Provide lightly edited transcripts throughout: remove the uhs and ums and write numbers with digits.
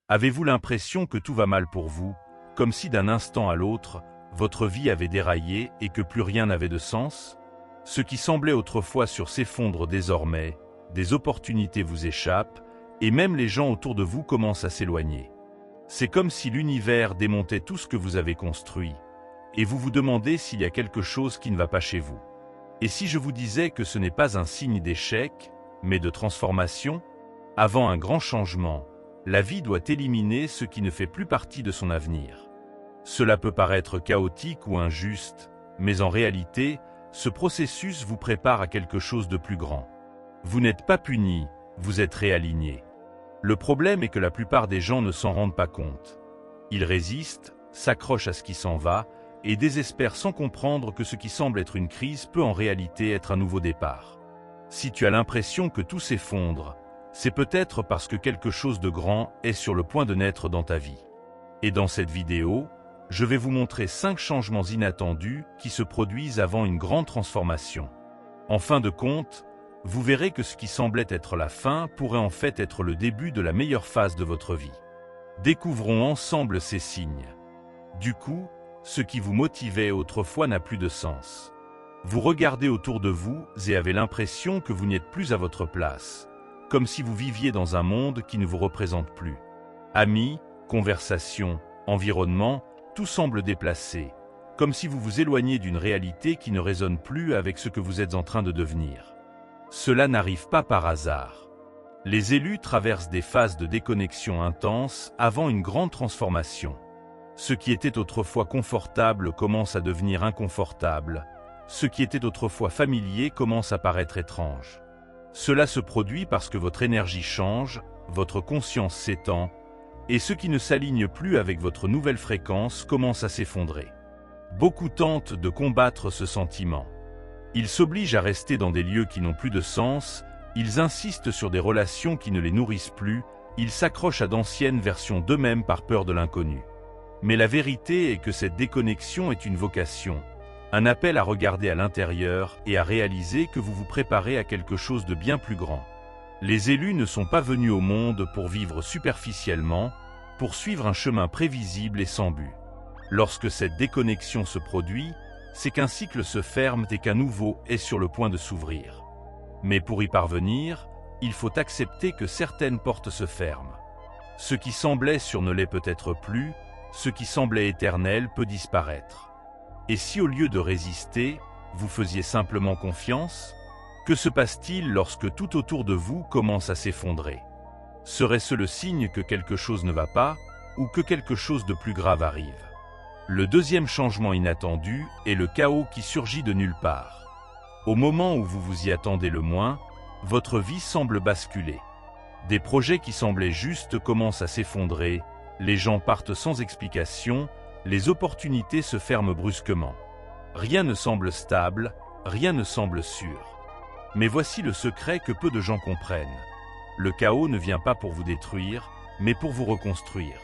Avez-vous l'impression que tout va mal pour vous, comme si d'un instant à l'autre, votre vie avait déraillé et que plus rien n'avait de sens? Ce qui semblait autrefois s'effondre désormais, des opportunités vous échappent, et même les gens autour de vous commencent à s'éloigner. C'est comme si l'univers démontait tout ce que vous avez construit, et vous vous demandez s'il y a quelque chose qui ne va pas chez vous. Et si je vous disais que ce n'est pas un signe d'échec, mais de transformation? Avant un grand changement, la vie doit éliminer ce qui ne fait plus partie de son avenir. Cela peut paraître chaotique ou injuste, mais en réalité, ce processus vous prépare à quelque chose de plus grand. Vous n'êtes pas puni, vous êtes réaligné. Le problème est que la plupart des gens ne s'en rendent pas compte. Ils résistent, s'accrochent à ce qui s'en va, et désespèrent sans comprendre que ce qui semble être une crise peut en réalité être un nouveau départ. Si tu as l'impression que tout s'effondre, c'est peut-être parce que quelque chose de grand est sur le point de naître dans ta vie. Et dans cette vidéo, je vais vous montrer 5 changements inattendus qui se produisent avant une grande transformation. En fin de compte, vous verrez que ce qui semblait être la fin pourrait en fait être le début de la meilleure phase de votre vie. Découvrons ensemble ces signes. Du coup, ce qui vous motivait autrefois n'a plus de sens. Vous regardez autour de vous et avez l'impression que vous n'êtes plus à votre place, comme si vous viviez dans un monde qui ne vous représente plus. Amis, conversations, environnement, tout semble déplacé, comme si vous vous éloigniez d'une réalité qui ne résonne plus avec ce que vous êtes en train de devenir. Cela n'arrive pas par hasard. Les élus traversent des phases de déconnexion intense avant une grande transformation. Ce qui était autrefois confortable commence à devenir inconfortable. Ce qui était autrefois familier commence à paraître étrange. Cela se produit parce que votre énergie change, votre conscience s'étend, et ce qui ne s'aligne plus avec votre nouvelle fréquence commence à s'effondrer. Beaucoup tentent de combattre ce sentiment. Ils s'obligent à rester dans des lieux qui n'ont plus de sens, ils insistent sur des relations qui ne les nourrissent plus, ils s'accrochent à d'anciennes versions d'eux-mêmes par peur de l'inconnu. Mais la vérité est que cette déconnexion est une vocation, un appel à regarder à l'intérieur et à réaliser que vous vous préparez à quelque chose de bien plus grand. Les élus ne sont pas venus au monde pour vivre superficiellement, pour suivre un chemin prévisible et sans but. Lorsque cette déconnexion se produit, c'est qu'un cycle se ferme et qu'un nouveau est sur le point de s'ouvrir. Mais pour y parvenir, il faut accepter que certaines portes se ferment. Ce qui semblait sûr ne l'est peut-être plus, ce qui semblait éternel peut disparaître. Et si au lieu de résister, vous faisiez simplement confiance? Que se passe-t-il lorsque tout autour de vous commence à s'effondrer? Serait-ce le signe que quelque chose ne va pas, ou que quelque chose de plus grave arrive? Le deuxième changement inattendu est le chaos qui surgit de nulle part. Au moment où vous vous y attendez le moins, votre vie semble basculer. Des projets qui semblaient justes commencent à s'effondrer, les gens partent sans explication, les opportunités se ferment brusquement. Rien ne semble stable, rien ne semble sûr. Mais voici le secret que peu de gens comprennent. Le chaos ne vient pas pour vous détruire, mais pour vous reconstruire.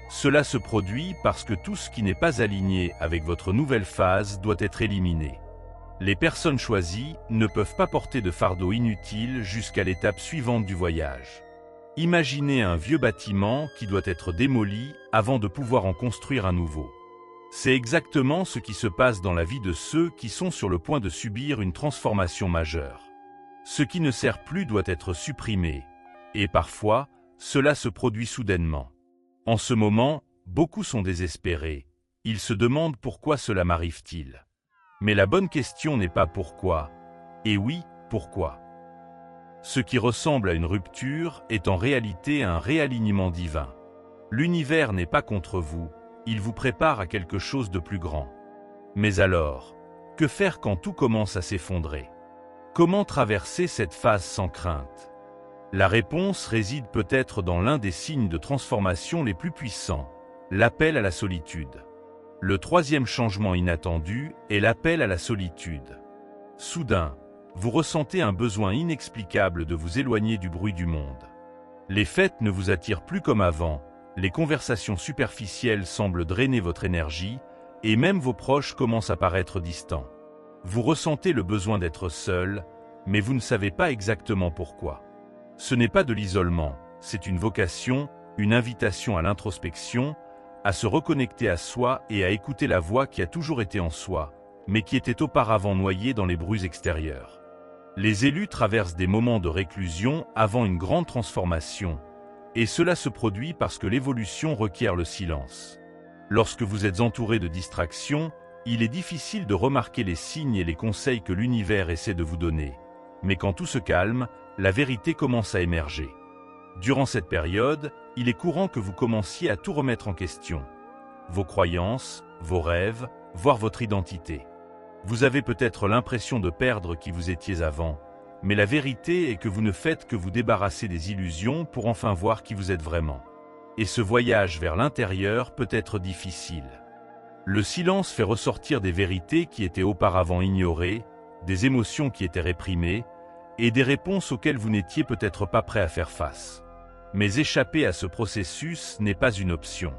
Cela se produit parce que tout ce qui n'est pas aligné avec votre nouvelle phase doit être éliminé. Les personnes choisies ne peuvent pas porter de fardeau inutile jusqu'à l'étape suivante du voyage. Imaginez un vieux bâtiment qui doit être démoli avant de pouvoir en construire un nouveau. C'est exactement ce qui se passe dans la vie de ceux qui sont sur le point de subir une transformation majeure. Ce qui ne sert plus doit être supprimé, et parfois, cela se produit soudainement. En ce moment, beaucoup sont désespérés. Ils se demandent pourquoi cela m'arrive-t-il. Mais la bonne question n'est pas pourquoi, et oui, pourquoi. Ce qui ressemble à une rupture est en réalité un réalignement divin. L'univers n'est pas contre vous, il vous prépare à quelque chose de plus grand. Mais alors, que faire quand tout commence à s'effondrer? Comment traverser cette phase sans crainte? La réponse réside peut-être dans l'un des signes de transformation les plus puissants, l'appel à la solitude. Le troisième changement inattendu est l'appel à la solitude. Soudain, vous ressentez un besoin inexplicable de vous éloigner du bruit du monde. Les fêtes ne vous attirent plus comme avant, les conversations superficielles semblent drainer votre énergie, et même vos proches commencent à paraître distants. Vous ressentez le besoin d'être seul, mais vous ne savez pas exactement pourquoi. Ce n'est pas de l'isolement, c'est une vocation, une invitation à l'introspection, à se reconnecter à soi et à écouter la voix qui a toujours été en soi, mais qui était auparavant noyée dans les bruits extérieurs. Les élus traversent des moments de réclusion avant une grande transformation, et cela se produit parce que l'évolution requiert le silence. Lorsque vous êtes entouré de distractions, il est difficile de remarquer les signes et les conseils que l'univers essaie de vous donner. Mais quand tout se calme, la vérité commence à émerger. Durant cette période, il est courant que vous commenciez à tout remettre en question. Vos croyances, vos rêves, voire votre identité. Vous avez peut-être l'impression de perdre qui vous étiez avant, mais la vérité est que vous ne faites que vous débarrasser des illusions pour enfin voir qui vous êtes vraiment. Et ce voyage vers l'intérieur peut être difficile. Le silence fait ressortir des vérités qui étaient auparavant ignorées, des émotions qui étaient réprimées, et des réponses auxquelles vous n'étiez peut-être pas prêt à faire face. Mais échapper à ce processus n'est pas une option.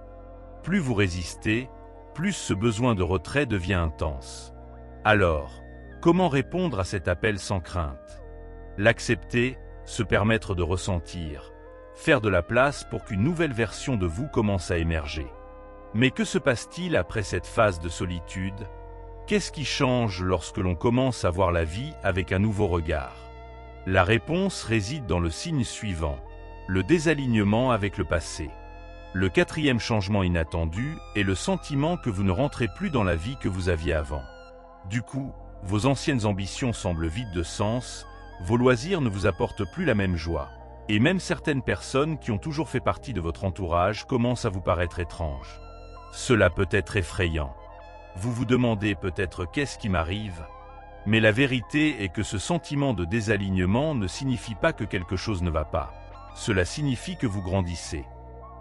Plus vous résistez, plus ce besoin de retrait devient intense. Alors, comment répondre à cet appel sans crainte? L'accepter, se permettre de ressentir, faire de la place pour qu'une nouvelle version de vous commence à émerger. Mais que se passe-t-il après cette phase de solitude? Qu'est-ce qui change lorsque l'on commence à voir la vie avec un nouveau regard? La réponse réside dans le signe suivant, le désalignement avec le passé. Le quatrième changement inattendu est le sentiment que vous ne rentrez plus dans la vie que vous aviez avant. Du coup, vos anciennes ambitions semblent vides de sens, vos loisirs ne vous apportent plus la même joie, et même certaines personnes qui ont toujours fait partie de votre entourage commencent à vous paraître étranges. Cela peut être effrayant. Vous vous demandez peut-être qu'est-ce qui m'arrive? Mais la vérité est que ce sentiment de désalignement ne signifie pas que quelque chose ne va pas. Cela signifie que vous grandissez.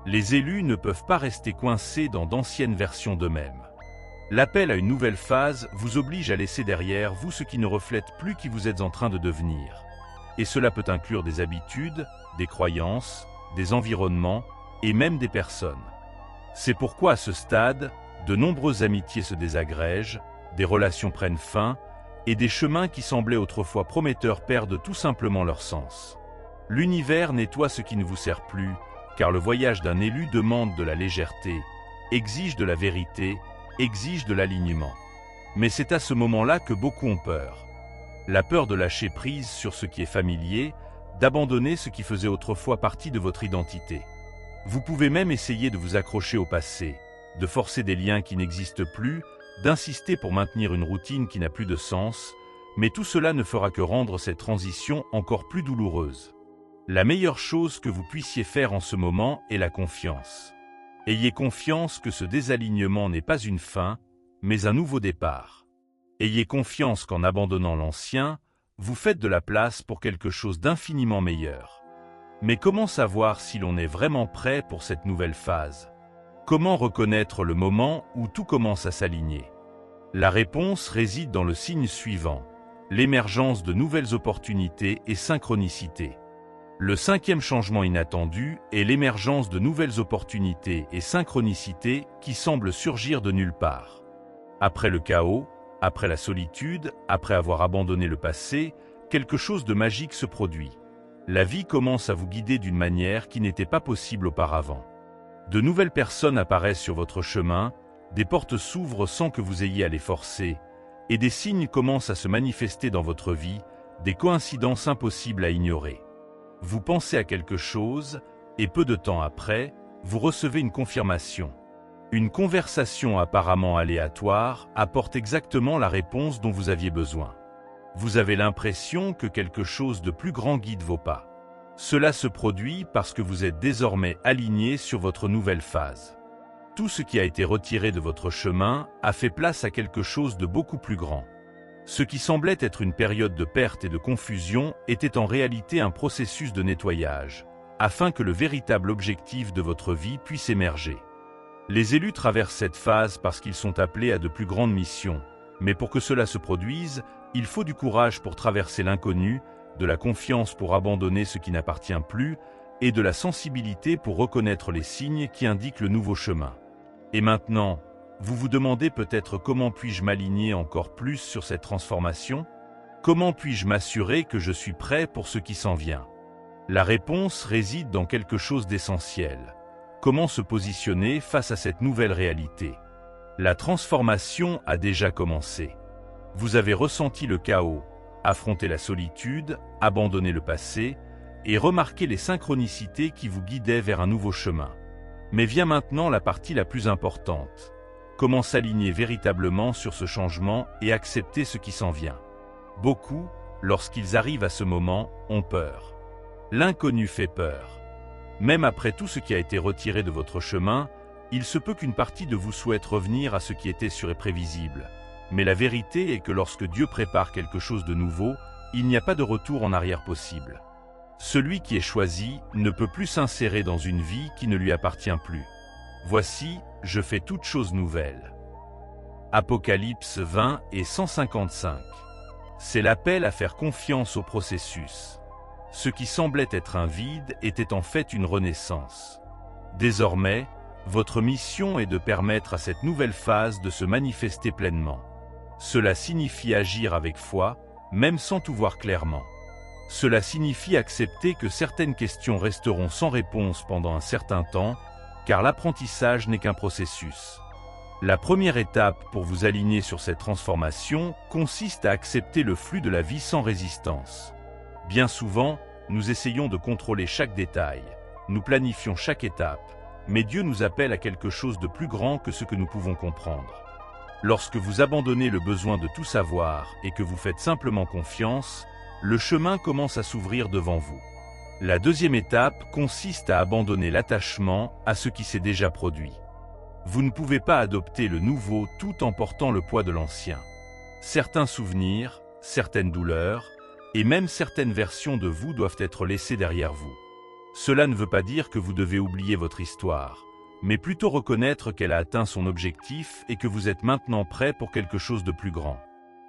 Les élus ne peuvent pas rester coincés dans d'anciennes versions d'eux-mêmes. L'appel à une nouvelle phase vous oblige à laisser derrière vous ce qui ne reflète plus qui vous êtes en train de devenir. Et cela peut inclure des habitudes, des croyances, des environnements et même des personnes. C'est pourquoi à ce stade, de nombreuses amitiés se désagrègent, des relations prennent fin et des chemins qui semblaient autrefois prometteurs perdent tout simplement leur sens. L'univers nettoie ce qui ne vous sert plus, car le voyage d'un élu demande de la légèreté, exige de la vérité, exige de l'alignement. Mais c'est à ce moment-là que beaucoup ont peur. La peur de lâcher prise sur ce qui est familier, d'abandonner ce qui faisait autrefois partie de votre identité. Vous pouvez même essayer de vous accrocher au passé, de forcer des liens qui n'existent plus, d'insister pour maintenir une routine qui n'a plus de sens, mais tout cela ne fera que rendre cette transition encore plus douloureuse. La meilleure chose que vous puissiez faire en ce moment est la confiance. Ayez confiance que ce désalignement n'est pas une fin, mais un nouveau départ. Ayez confiance qu'en abandonnant l'ancien, vous faites de la place pour quelque chose d'infiniment meilleur. Mais comment savoir si l'on est vraiment prêt pour cette nouvelle phase? Comment reconnaître le moment où tout commence à s'aligner? La réponse réside dans le signe suivant, l'émergence de nouvelles opportunités et synchronicités. Le cinquième changement inattendu est l'émergence de nouvelles opportunités et synchronicités qui semblent surgir de nulle part. Après le chaos, après la solitude, après avoir abandonné le passé, quelque chose de magique se produit. La vie commence à vous guider d'une manière qui n'était pas possible auparavant. De nouvelles personnes apparaissent sur votre chemin, des portes s'ouvrent sans que vous ayez à les forcer, et des signes commencent à se manifester dans votre vie, des coïncidences impossibles à ignorer. Vous pensez à quelque chose, et peu de temps après, vous recevez une confirmation. Une conversation apparemment aléatoire apporte exactement la réponse dont vous aviez besoin. Vous avez l'impression que quelque chose de plus grand guide vos pas. Cela se produit parce que vous êtes désormais aligné sur votre nouvelle phase. Tout ce qui a été retiré de votre chemin a fait place à quelque chose de beaucoup plus grand. Ce qui semblait être une période de perte et de confusion était en réalité un processus de nettoyage, afin que le véritable objectif de votre vie puisse émerger. Les élus traversent cette phase parce qu'ils sont appelés à de plus grandes missions, mais pour que cela se produise, il faut du courage pour traverser l'inconnu, de la confiance pour abandonner ce qui n'appartient plus, et de la sensibilité pour reconnaître les signes qui indiquent le nouveau chemin. Et maintenant, vous vous demandez peut-être comment puis-je m'aligner encore plus sur cette transformation? Comment puis-je m'assurer que je suis prêt pour ce qui s'en vient? La réponse réside dans quelque chose d'essentiel, Comment se positionner face à cette nouvelle réalité? La transformation a déjà commencé. Vous avez ressenti le chaos, affronté la solitude, abandonné le passé et remarqué les synchronicités qui vous guidaient vers un nouveau chemin. Mais vient maintenant la partie la plus importante. Comment s'aligner véritablement sur ce changement et accepter ce qui s'en vient? Beaucoup, lorsqu'ils arrivent à ce moment, ont peur. L'inconnu fait peur. Même après tout ce qui a été retiré de votre chemin, il se peut qu'une partie de vous souhaite revenir à ce qui était sûr et prévisible. Mais la vérité est que lorsque Dieu prépare quelque chose de nouveau, il n'y a pas de retour en arrière possible. Celui qui est choisi ne peut plus s'insérer dans une vie qui ne lui appartient plus. Voici, je fais toutes choses nouvelles. Apocalypse 20 et 155. C'est l'appel à faire confiance au processus. Ce qui semblait être un vide était en fait une renaissance. Désormais, votre mission est de permettre à cette nouvelle phase de se manifester pleinement. Cela signifie agir avec foi, même sans tout voir clairement. Cela signifie accepter que certaines questions resteront sans réponse pendant un certain temps, car l'apprentissage n'est qu'un processus. La première étape pour vous aligner sur cette transformation consiste à accepter le flux de la vie sans résistance. Bien souvent, nous essayons de contrôler chaque détail, nous planifions chaque étape, mais Dieu nous appelle à quelque chose de plus grand que ce que nous pouvons comprendre. Lorsque vous abandonnez le besoin de tout savoir et que vous faites simplement confiance, le chemin commence à s'ouvrir devant vous. La deuxième étape consiste à abandonner l'attachement à ce qui s'est déjà produit. Vous ne pouvez pas adopter le nouveau tout en portant le poids de l'ancien. Certains souvenirs, certaines douleurs, et même certaines versions de vous doivent être laissées derrière vous. Cela ne veut pas dire que vous devez oublier votre histoire, mais plutôt reconnaître qu'elle a atteint son objectif et que vous êtes maintenant prêt pour quelque chose de plus grand.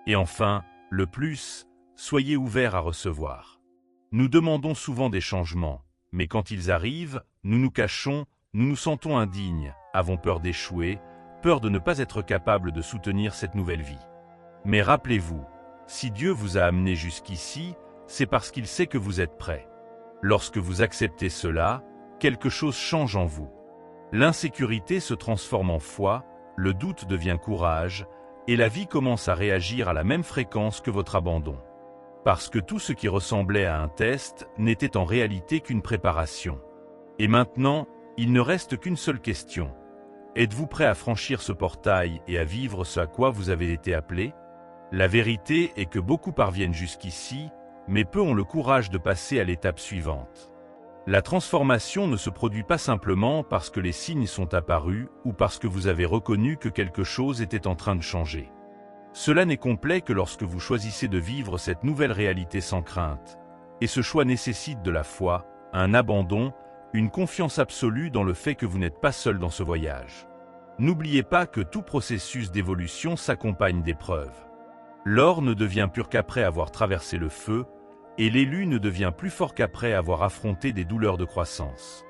Et enfin, le plus, soyez ouverts à recevoir. Nous demandons souvent des changements, mais quand ils arrivent, nous nous cachons, nous nous sentons indignes, avons peur d'échouer, peur de ne pas être capables de soutenir cette nouvelle vie. Mais rappelez-vous, si Dieu vous a amené jusqu'ici, c'est parce qu'il sait que vous êtes prêts. Lorsque vous acceptez cela, quelque chose change en vous. L'insécurité se transforme en foi, le doute devient courage, et la vie commence à réagir à la même fréquence que votre abandon. Parce que tout ce qui ressemblait à un test n'était en réalité qu'une préparation. Et maintenant, il ne reste qu'une seule question. Êtes-vous prêt à franchir ce portail et à vivre ce à quoi vous avez été appelé? La vérité est que beaucoup parviennent jusqu'ici, mais peu ont le courage de passer à l'étape suivante. La transformation ne se produit pas simplement parce que les signes sont apparus ou parce que vous avez reconnu que quelque chose était en train de changer. Cela n'est complet que lorsque vous choisissez de vivre cette nouvelle réalité sans crainte. Et ce choix nécessite de la foi, un abandon, une confiance absolue dans le fait que vous n'êtes pas seul dans ce voyage. N'oubliez pas que tout processus d'évolution s'accompagne d'épreuves. L'or ne devient pur qu'après avoir traversé le feu, et l'élu ne devient plus fort qu'après avoir affronté des douleurs de croissance.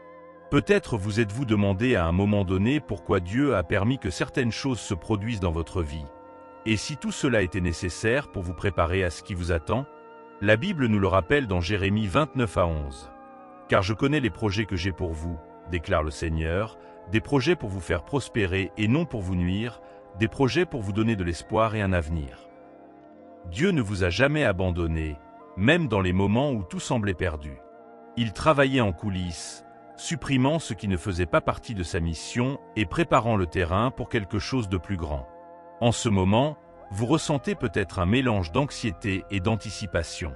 Peut-être vous êtes-vous demandé à un moment donné pourquoi Dieu a permis que certaines choses se produisent dans votre vie. Et si tout cela était nécessaire pour vous préparer à ce qui vous attend? La Bible nous le rappelle dans Jérémie 29 à 11. « Car je connais les projets que j'ai pour vous, déclare le Seigneur, des projets pour vous faire prospérer et non pour vous nuire, des projets pour vous donner de l'espoir et un avenir. » Dieu ne vous a jamais abandonné, même dans les moments où tout semblait perdu. Il travaillait en coulisses, supprimant ce qui ne faisait pas partie de sa mission et préparant le terrain pour quelque chose de plus grand. En ce moment, vous ressentez peut-être un mélange d'anxiété et d'anticipation.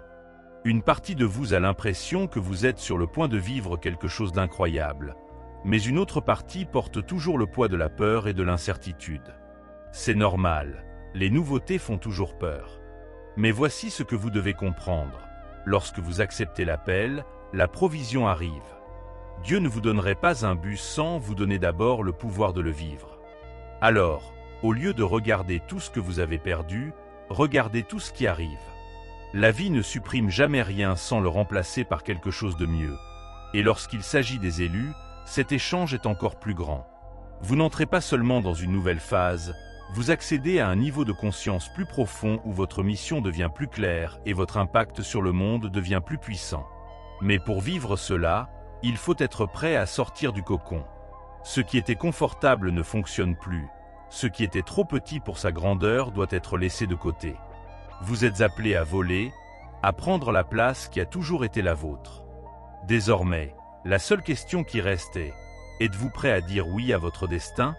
Une partie de vous a l'impression que vous êtes sur le point de vivre quelque chose d'incroyable, mais une autre partie porte toujours le poids de la peur et de l'incertitude. C'est normal, les nouveautés font toujours peur. Mais voici ce que vous devez comprendre. Lorsque vous acceptez l'appel, la provision arrive. Dieu ne vous donnerait pas un bus sans vous donner d'abord le pouvoir de le vivre. Alors, au lieu de regarder tout ce que vous avez perdu, regardez tout ce qui arrive. La vie ne supprime jamais rien sans le remplacer par quelque chose de mieux. Et lorsqu'il s'agit des élus, cet échange est encore plus grand. Vous n'entrez pas seulement dans une nouvelle phase, vous accédez à un niveau de conscience plus profond où votre mission devient plus claire et votre impact sur le monde devient plus puissant. Mais pour vivre cela, il faut être prêt à sortir du cocon. Ce qui était confortable ne fonctionne plus. Ce qui était trop petit pour sa grandeur doit être laissé de côté. Vous êtes appelé à voler, à prendre la place qui a toujours été la vôtre. Désormais, la seule question qui reste est, êtes-vous prêt à dire oui à votre destin ?